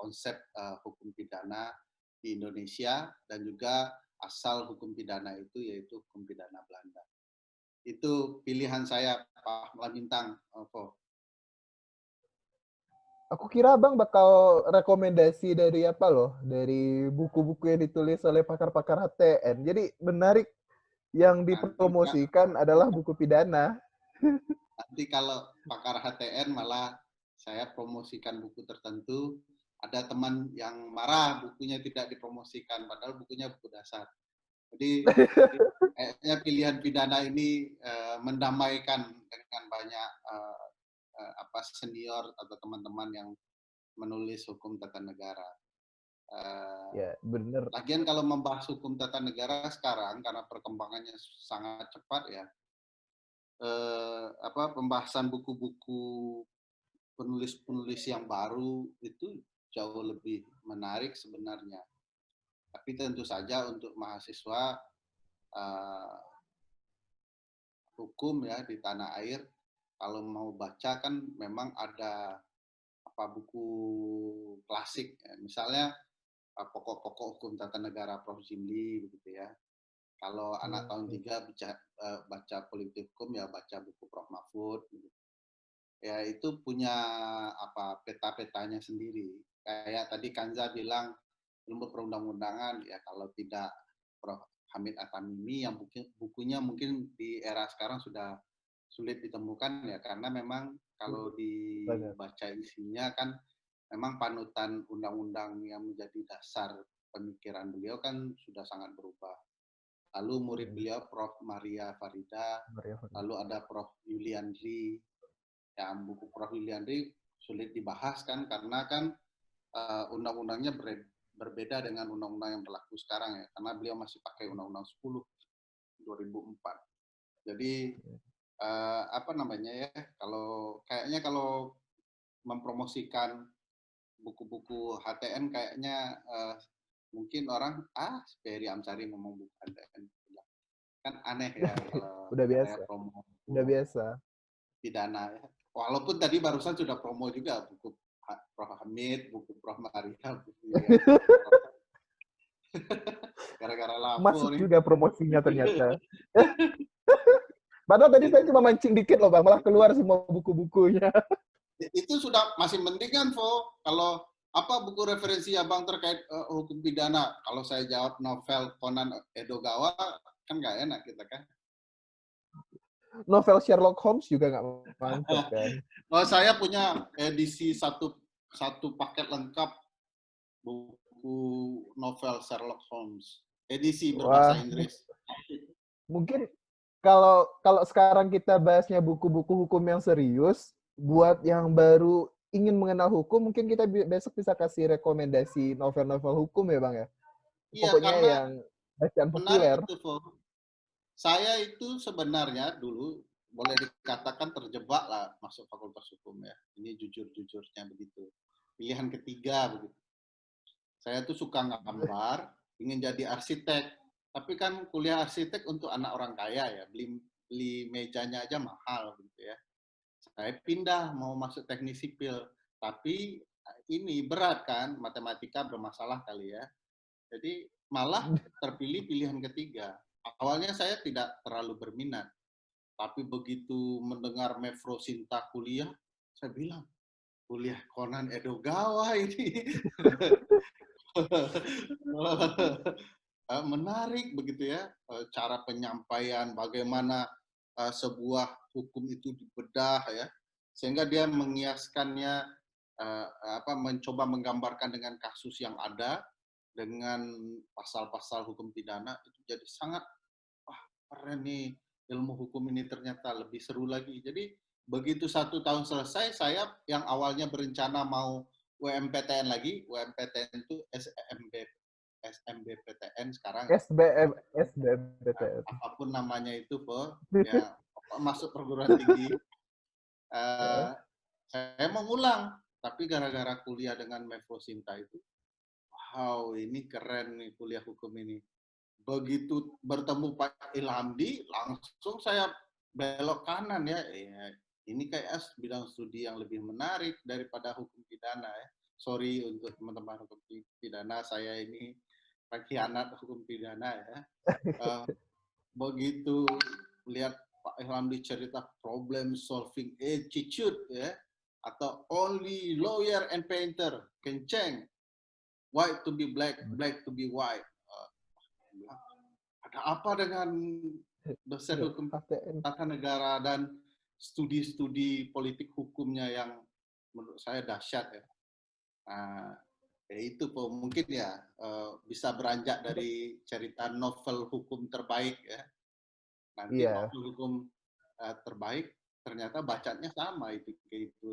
konsep hukum pidana di Indonesia dan juga asal hukum pidana itu yaitu hukum pidana Belanda. Itu pilihan saya, Pak Malabintang. Aku kira Bang bakal rekomendasi dari apa loh, dari buku-buku yang ditulis oleh pakar-pakar HTN. Jadi menarik, yang dipromosikan adalah buku pidana. Nanti kalau pakar HTN malah saya promosikan buku tertentu, ada teman yang marah bukunya tidak dipromosikan, padahal bukunya buku dasar. Jadi kayaknya pilihan pidana ini mendamaikan dengan banyak senior atau teman-teman yang menulis hukum tata negara. Ya, benar. Lagian kalau membahas hukum tata negara sekarang karena perkembangannya sangat cepat ya, pembahasan buku-buku penulis-penulis yang baru itu jauh lebih menarik sebenarnya. Tapi tentu saja untuk mahasiswa hukum ya di tanah air, kalau mau baca kan memang ada buku klasik, ya. Misalnya pokok-pokok hukum tata negara Prof. Jimli begitu ya. Kalau anak tahun 3 baca politik hukum ya baca buku Prof. Mahfud. Gitu. Ya itu punya peta-petanya sendiri. Kayak tadi Kanza bilang ilmu perundang-undangan ya kalau tidak Prof. Hamid Atamimi yang bukunya mungkin di era sekarang sudah sulit ditemukan ya karena memang kalau dibaca isinya kan memang panutan undang-undang yang menjadi dasar pemikiran beliau kan sudah sangat berubah. Lalu murid beliau Prof. Maria Farida, lalu ada Prof. Yuliandri. Ya, buku Prof. Yuliandri sulit dibahas kan karena kan undang-undangnya berbeda dengan undang-undang yang berlaku sekarang ya, karena beliau masih pakai Undang-Undang 10 2004. Jadi kayaknya kalau mempromosikan buku-buku HTN kayaknya mungkin orang Ferry Amsari ngomong buku HTN kan aneh ya kalau udah biasa. Promo udah biasa pidana ya. Walaupun tadi barusan sudah promo juga buku Prof. Hamid, buku Prof. Maria, buku ya. Gara-gara lapor masuk nih. juga promosinya ternyata. Padahal tadi saya cuma mancing dikit loh Bang, malah keluar semua buku-bukunya. Itu sudah masih mending kan, Vo. Kalau apa buku referensi Abang terkait hukum pidana? Kalau saya jawab novel Conan Edogawa, kan nggak enak kita kan. Novel Sherlock Holmes juga nggak mantap kan. Oh, saya punya edisi satu paket lengkap buku novel Sherlock Holmes. Edisi berbahasa Inggris. Mungkin kalau sekarang kita bahasnya buku-buku hukum yang serius, buat yang baru ingin mengenal hukum, mungkin kita besok bisa kasih rekomendasi novel-novel hukum ya Bang ya? Iya, pokoknya yang bacaan populer. Saya itu sebenarnya dulu boleh dikatakan terjebak lah masuk fakultas hukum ya. Ini jujur-jujurnya begitu. Pilihan ketiga begitu. Saya tuh suka gambar, ingin jadi arsitek. Tapi kan kuliah arsitek untuk anak orang kaya ya, beli mejanya aja mahal gitu ya. Saya pindah mau masuk teknik sipil, tapi ini berat kan, matematika bermasalah kali ya. Jadi malah terpilih pilihan ketiga. Awalnya saya tidak terlalu berminat, tapi begitu mendengar Mevro Sinta kuliah, saya bilang, kuliah Conan Edogawa ini. Menarik begitu ya, cara penyampaian, bagaimana sebuah hukum itu dibedah ya, sehingga dia mengiaskannya, mencoba menggambarkan dengan kasus yang ada, dengan pasal-pasal hukum pidana, itu jadi sangat, wah keren nih, ilmu hukum ini ternyata lebih seru lagi. Jadi begitu 1 tahun selesai, saya yang awalnya berencana mau UMPTN lagi, UMPTN itu SMBPTN sekarang, SBMPTN. apapun namanya itu, ya masuk perguruan tinggi. Saya mau ngulang, tapi gara-gara kuliah dengan Mevro Sinta itu, wow, ini keren nih kuliah hukum ini. Begitu bertemu Pak Ilhamdi, langsung saya belok kanan ya. Ini kayak bidang studi yang lebih menarik daripada hukum pidana ya. Sorry untuk teman-teman hukum pidana, saya ini pengkhianat hukum pidana ya. Begitu lihat Pak Ilhamdi cerita problem solving attitude ya, atau only lawyer and painter can change white to be black, black to be white. Ada apa dengan dosen hukum tata negara dan studi-studi politik hukumnya yang menurut saya dahsyat ya. Nah, ya itu mungkin ya bisa beranjak dari cerita novel hukum terbaik ya. Nanti novel hukum terbaik ternyata bacanya sama itu kayak itu.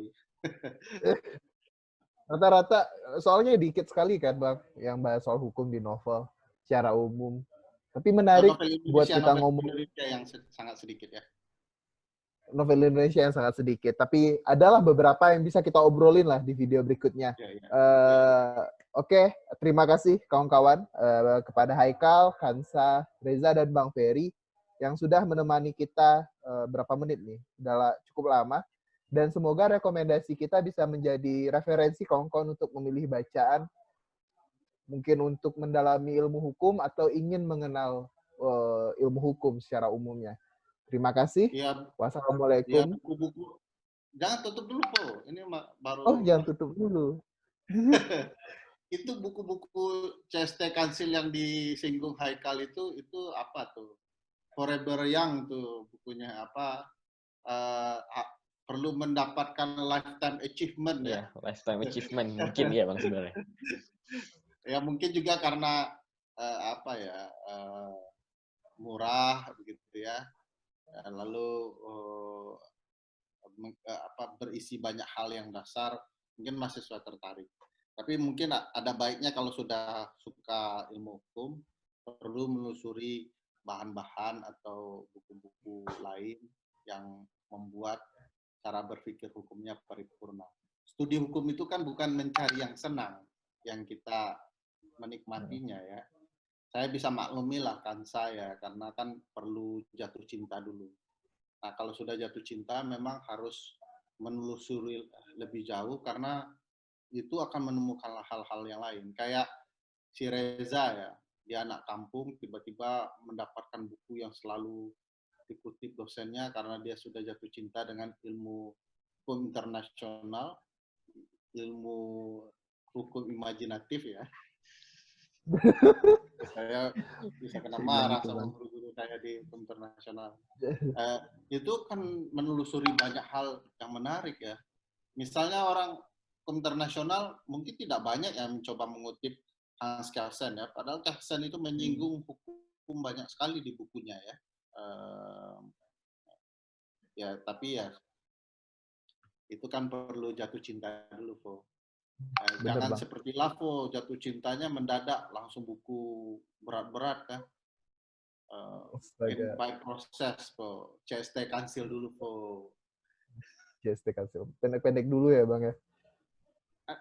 Rata-rata soalnya dikit sekali kan Bang yang bahas soal hukum di novel secara umum. Tapi menarik buat kita ngomong. Novel Indonesia yang sangat sedikit ya. Novel Indonesia yang sangat sedikit. Tapi adalah beberapa yang bisa kita obrolin lah di video berikutnya. Oke, terima kasih kawan-kawan kepada Haikal, Kansa, Reza, dan Bang Ferry yang sudah menemani kita berapa menit nih. Sudah cukup lama. Dan semoga rekomendasi kita bisa menjadi referensi kawan-kawan untuk memilih bacaan, mungkin untuk mendalami ilmu hukum atau ingin mengenal ilmu hukum secara umumnya. Terima kasih. Ya, Wassalamualaikum. Ya, buku-buku. Jangan tutup dulu, Po. Ini baru. Oh, jangan tutup dulu. Itu buku-buku CST Council yang disinggung Haikal itu apa tuh? Forever Young tuh bukunya apa? Perlu mendapatkan lifetime achievement ya. Lifetime achievement mungkin ya Bang sebenarnya. Ya mungkin juga karena murah begitu ya. Lalu berisi banyak hal yang dasar, mungkin mahasiswa tertarik. Tapi mungkin ada baiknya kalau sudah suka ilmu hukum, perlu menelusuri bahan-bahan atau buku-buku lain yang membuat cara berpikir hukumnya paripurna. Studi hukum itu kan bukan mencari yang senang, yang kita menikmatinya ya. Saya bisa maklumi lah kan saya, karena kan perlu jatuh cinta dulu. Nah, kalau sudah jatuh cinta memang harus menelusuri lebih jauh karena itu akan menemukan hal-hal yang lain. Kayak si Reza ya, dia anak kampung, tiba-tiba mendapatkan buku yang selalu dikutip dosennya karena dia sudah jatuh cinta dengan ilmu hukum internasional, ilmu hukum imajinatif ya. Saya bisa kena marah sama guru-guru saya di hukum internasional. Itu kan menelusuri banyak hal yang menarik ya. Misalnya orang hukum internasional mungkin tidak banyak yang mencoba mengutip Hans Kelsen ya. Padahal Kelsen itu menyinggung hukum banyak sekali di bukunya ya. Tapi ya itu kan perlu jatuh cinta dulu, Po. Jangan seperti Lavo, jatuh cintanya mendadak langsung buku berat-berat kan. By process, Po. CST Council dulu, Po. CST Council. Pendek-pendek dulu ya, Bang ya.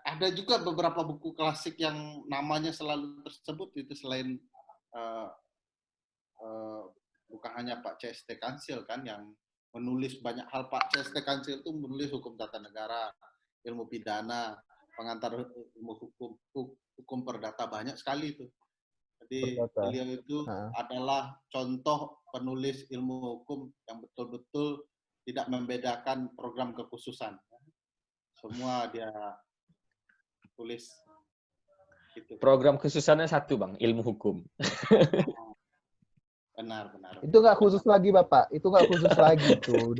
Ada juga beberapa buku klasik yang namanya selalu tersebut itu selain bukan hanya Pak C.S.T. Kansil kan yang menulis banyak hal. Pak C.S.T. Kansil itu menulis hukum tata negara, ilmu pidana, pengantar ilmu hukum perdata, banyak sekali itu. Jadi Perdata. beliau itu adalah contoh penulis ilmu hukum yang betul-betul tidak membedakan program kekhususan. Semua dia tulis. Gitu. Program khususannya satu, Bang, ilmu hukum. Benar. Itu nggak khusus lagi, Bapak. Itu nggak khusus lagi tuh.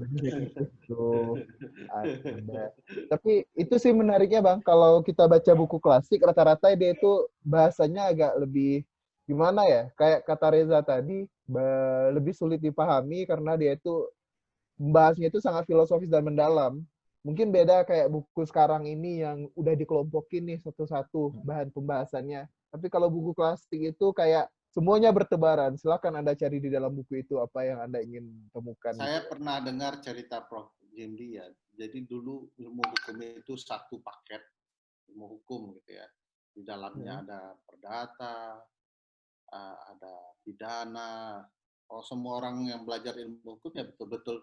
Ada. Tapi itu sih menariknya, Bang. Kalau kita baca buku klasik, rata-rata dia itu bahasanya agak lebih gimana ya? Kayak kata Reza tadi, lebih sulit dipahami karena dia itu membahasnya itu sangat filosofis dan mendalam. Mungkin beda kayak buku sekarang ini yang udah dikelompokin nih satu-satu bahan pembahasannya. Tapi kalau buku klasik itu kayak semuanya bertebaran. Silakan Anda cari di dalam buku itu apa yang Anda ingin temukan. Saya pernah dengar cerita Prof. Jimli ya. Jadi dulu ilmu hukum itu satu paket ilmu hukum gitu ya. Di dalamnya ada perdata, ada pidana. Oh, semua orang yang belajar ilmu hukum ya betul-betul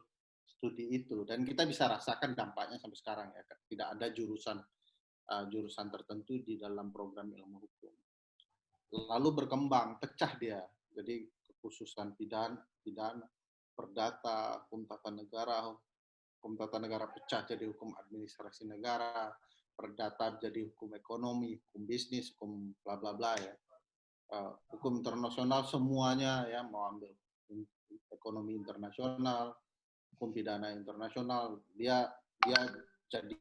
studi itu, dan kita bisa rasakan dampaknya sampai sekarang ya. Tidak ada jurusan tertentu di dalam program ilmu hukum. Lalu berkembang, pecah dia. Jadi kekhususan pidana, perdata, hukum tata negara pecah jadi hukum administrasi negara, perdata jadi hukum ekonomi, hukum bisnis, hukum bla bla bla ya. Hukum internasional semuanya ya, mau ambil ekonomi internasional, hukum pidana internasional, dia jadi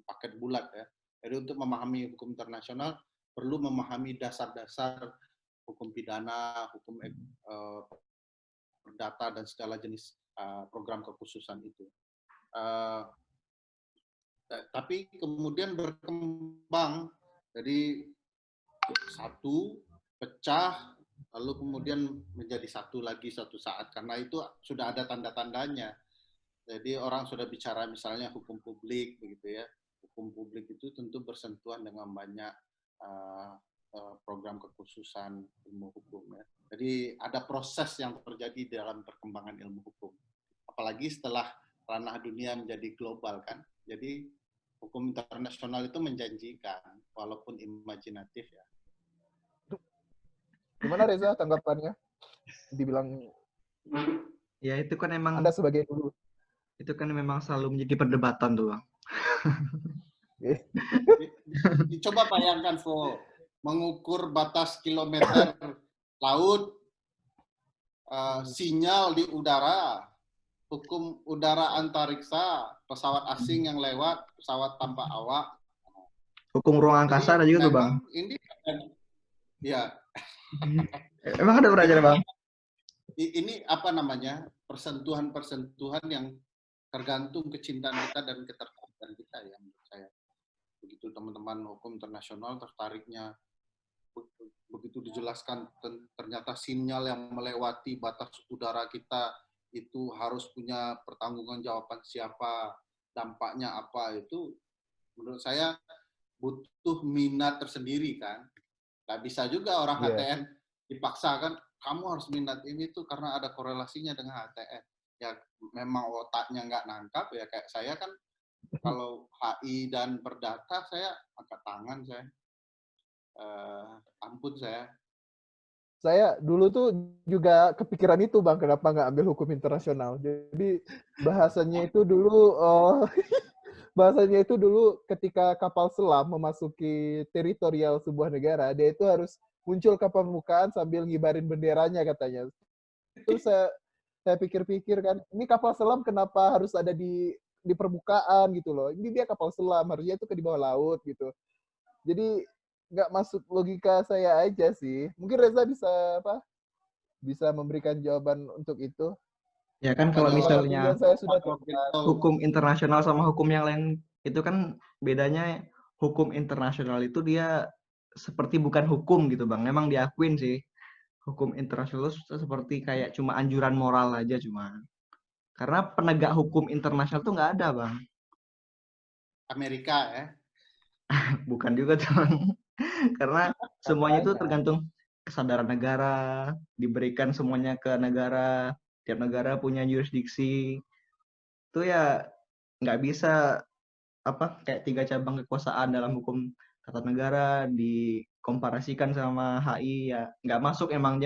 paket bulat ya. Jadi untuk memahami hukum internasional perlu memahami dasar-dasar hukum pidana, hukum perdata dan segala jenis program kekhususan itu. Tapi kemudian berkembang, jadi satu pecah, lalu kemudian menjadi satu lagi satu saat, karena itu sudah ada tanda-tandanya. Jadi orang sudah bicara misalnya hukum publik begitu ya. Hukum publik itu tentu bersentuhan dengan banyak program kekhususan ilmu hukum ya. Jadi ada proses yang terjadi dalam perkembangan ilmu hukum. Apalagi setelah ranah dunia menjadi global kan. Jadi hukum internasional itu menjanjikan walaupun imajinatif ya. Gimana Reza tanggapannya? Dibilang ya itu kan emang Anda sebagai dulu. Itu kan memang selalu menjadi perdebatan tuh, Bang. Coba bayangkan, Fo, mengukur batas kilometer laut, sinyal di udara, hukum udara antariksa, pesawat asing yang lewat, pesawat tanpa awak. Hukum ruang angkasa ada juga tuh, Bang. Ini ya. Emang ada belajar, Bang? Ini apa namanya? Persentuhan-persentuhan yang tergantung kecintaan kita dan ketertarikan kita ya, menurut saya. Begitu teman-teman hukum internasional tertariknya, begitu dijelaskan ternyata sinyal yang melewati batas udara kita itu harus punya pertanggungjawaban siapa, dampaknya apa, itu menurut saya butuh minat tersendiri kan. Nggak bisa juga orang HTN dipaksakan, kamu harus minat ini tuh karena ada korelasinya dengan HTN. Ya memang otaknya nggak nangkap ya, kayak saya kan kalau HI dan perdata saya angkat tangan saya. Ampun saya. Saya dulu tuh juga kepikiran itu Bang, kenapa nggak ambil hukum internasional. Jadi bahasanya itu dulu ketika kapal selam memasuki teritorial sebuah negara, dia itu harus muncul ke permukaan sambil ngibarin benderanya katanya. Itu saya pikir-pikir kan, ini kapal selam kenapa harus ada di permukaan gitu loh. Ini dia kapal selam, harusnya itu di bawah laut gitu. Jadi nggak masuk logika saya aja sih. Mungkin Reza bisa memberikan jawaban untuk itu. Ya kan kalau misalnya saya sudah hukum internasional sama hukum yang lain itu kan bedanya, hukum internasional itu dia seperti bukan hukum gitu Bang. Memang diakuin sih. Hukum internasional itu seperti kayak cuma anjuran moral aja cuma. Karena penegak hukum internasional tuh nggak ada Bang. Amerika ya? Bukan juga tuh. Karena semuanya itu tergantung kesadaran negara, diberikan semuanya ke negara, tiap negara punya jurisdiksi. Itu ya nggak bisa kayak 3 cabang kekuasaan dalam hukum tata negara dikomparasikan sama HI, ya nggak masuk. Emang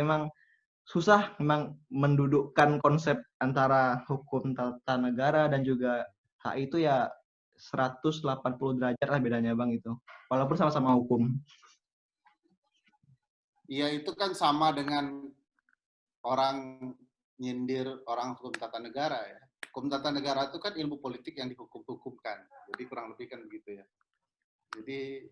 susah memang mendudukkan konsep antara hukum tata negara dan juga HI itu ya 180 derajat lah bedanya Bang itu. Walaupun sama-sama hukum. Iya, itu kan sama dengan orang nyindir orang hukum tata negara ya. Hukum tata negara itu kan ilmu politik yang dihukum-hukumkan. Jadi kurang lebih kan begitu ya. Jadi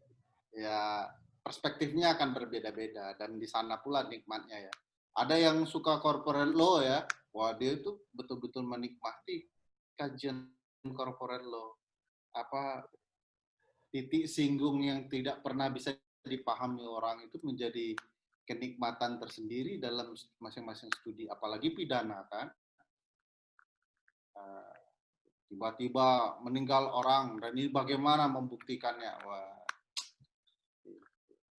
ya perspektifnya akan berbeda-beda dan di sana pula nikmatnya ya. Ada yang suka corporate law ya. Wah, dia itu betul-betul menikmati kajian corporate law. Titik singgung yang tidak pernah bisa dipahami orang itu menjadi kenikmatan tersendiri dalam masing-masing studi, apalagi pidana kan. Tiba-tiba meninggal orang dan ini bagaimana membuktikannya. Wah.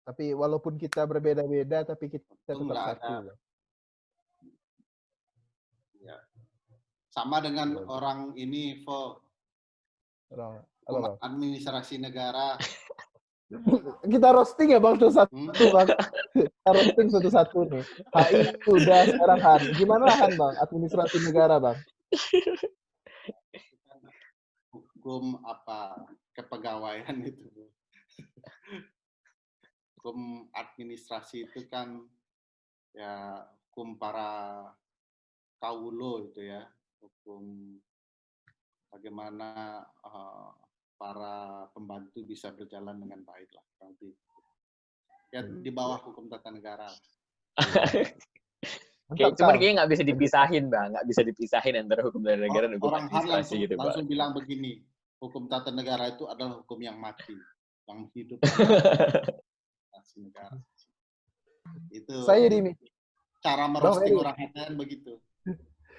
Tapi walaupun kita berbeda-beda, tapi kita tetap satu. Ya. Sama dengan orang ini, hukum administrasi negara. Kita roasting ya Bang satu-satu Bang. Kita roasting satu-satu nih. HI udah, sekarang Han. Gimana Han Bang? Administrasi negara Bang. Hukum kepegawaian itu. Hukum administrasi itu kan ya hukum para kaulo itu ya. Hukum bagaimana para pembantu bisa berjalan dengan baik lah. Ya di bawah hukum tata negara. Cuman kayaknya nggak bisa dipisahin Bang, nggak bisa dipisahin antara hukum tata negara dan hukum administrasi gitu Bang. Langsung bilang begini, hukum tata negara itu adalah hukum yang mati, yang hidup. Negara. Itu saya jadi cara merosting orang HTN begitu.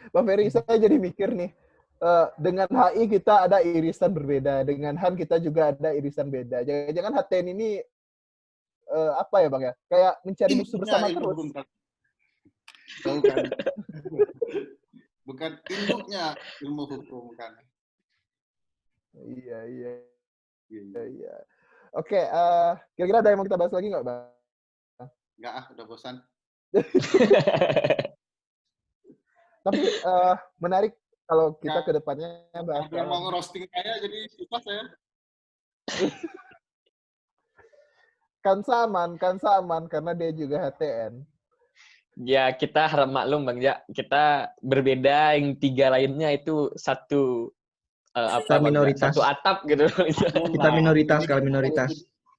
Bang Ferry, saya jadi mikir nih, dengan HI kita ada irisan berbeda, dengan Han kita juga ada irisan beda. Jangan-jangan HTN ini apa ya Bang ya? Kayak mencari musuh bersama terus. Bukan. Bukan induknya ilmu hukum kan. Iya. Oke, kira-kira ada yang mau kita bahas lagi nggak Bang? Nggak, udah bosan. Tapi menarik kalau kita ke depannya bahas. Ada yang mau ngerosting saya jadi susah saya. Kan saman karena dia juga HTN. Ya, kita harap maklum Bang Ja, kita berbeda, yang 3 lainnya itu satu minoritas. Satu atap gitu. Kita minoritas kalau minoritas.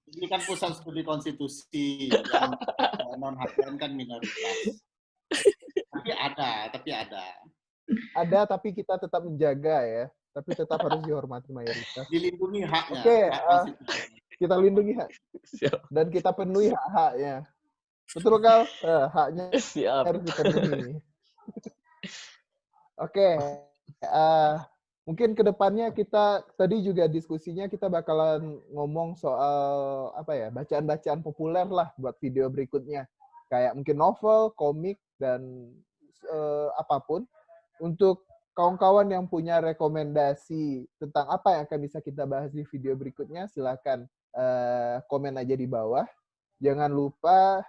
Ini kan pusat studi konstitusi, yang non HTN kan minoritas. Tapi ada. Ada, tapi kita tetap menjaga ya. Tapi tetap harus dihormati mayoritas. Dilindungi haknya. Oke, kita lindungi hak. Dan kita penuhi hak-haknya. Betul Kal? Haknya harus dipenuhi. Oke. Mungkin ke depannya kita, tadi juga diskusinya kita bakalan ngomong soal bacaan-bacaan populer lah buat video berikutnya. Kayak mungkin novel, komik, dan apapun. Untuk kawan-kawan yang punya rekomendasi tentang apa yang akan bisa kita bahas di video berikutnya, silakan komen aja di bawah. Jangan lupa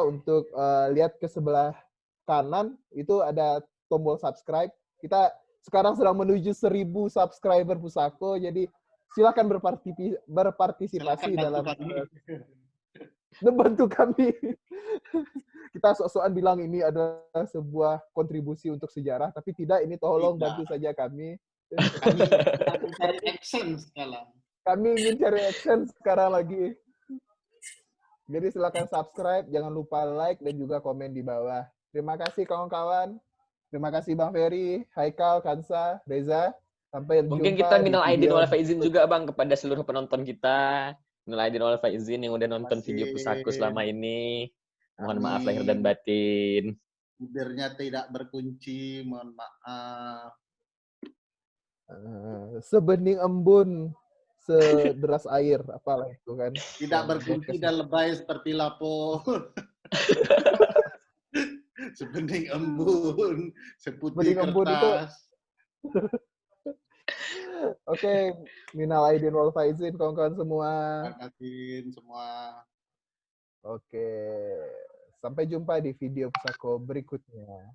untuk lihat ke sebelah kanan, itu ada tombol subscribe. Kita sekarang sedang menuju 1000 subscriber Pusako, jadi silakan berpartisipasi dalam membantu kami. Kita sok-sokan bilang ini adalah sebuah kontribusi untuk sejarah, tapi tidak, ini tolong bantu saja kami. Kami cari action sekarang. Kami ingin cari action sekarang lagi. Jadi silakan subscribe, jangan lupa like dan juga komen di bawah. Terima kasih kawan-kawan. Terima kasih Bang Ferry, Haikal, Kansa, Reza. Sampai jumpa. Mungkin kita minal aidin wal faizin juga Bang kepada seluruh penonton kita. Minal aidin wal faizin yang udah nonton video Pusako selama ini. Mohon maaf lahir dan batin. Bibirnya tidak berkunci, mohon maaf. Sebening embun sederas air, apalah itu kan. Tidak Yang bergunting podcast- dan lebay seperti lapo. Sebening embun, seputih Bening embun itu- kertas. Oke, minal aidin wal faizin kawan-kawan semua. Terima kasih semua. Oke, sampai jumpa di video Pusako berikutnya.